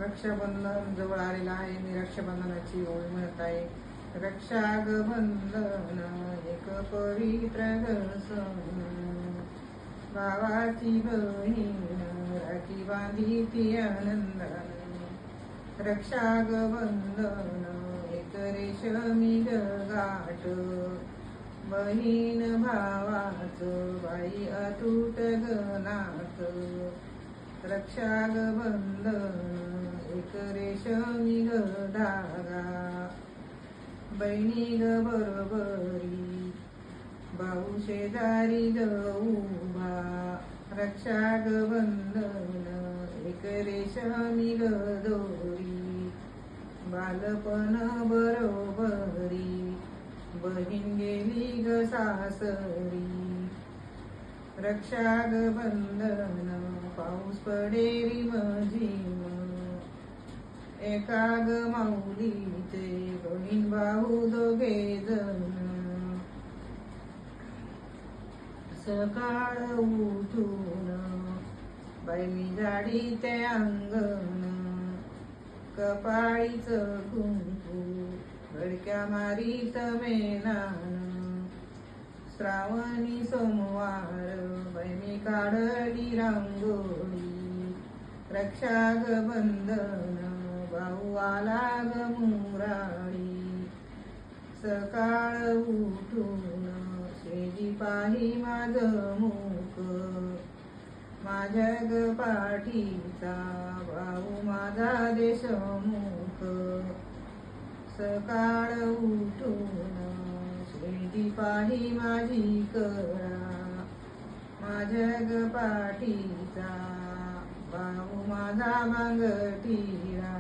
रक्षाबंधन जवळ आलेला आहे. मी रक्षाबंधनाची ओळ म्हणत आहे. रक्षा ग बंधन एक पवित्र सण, भावाची बहीण राखी बांधी ती आनंदाने. रक्षा ग बंधन एक रेशमी गाठ, बहीण भावाचं बाई अतूट नात. रक्षा ग बंधन एक रेशमी धागा, बहिणी ग बरोबरी भाऊ शेजारी उभा. रक्षा ग बंधन एक रेशमी दोरी, बालपण बरोबरी बहीण गेली ग सासरी. रक्षा ग बंधन पाऊस पडे रिमझिम, एका ग माऊलीचे बहीण भाऊ दोघे जण. सकाळ उठून बाई मी जाडी ते अंगण, कपाळीच कुंकू गडक्या मारीत मेनान. श्रावणी सोमवार बाई मी काढली रांगोळी. रक्षा ग बंधन भाऊ आला ग मुराळी. सकाळ उठून शेजी पाही माझं मुख, माझ्या ग पाठीचा भाऊ माझा देशमुख. सकाळ उठून शेजी पाही माझी करा, माझ्या ग पाठीचा भाऊ माझा मांगटीरा.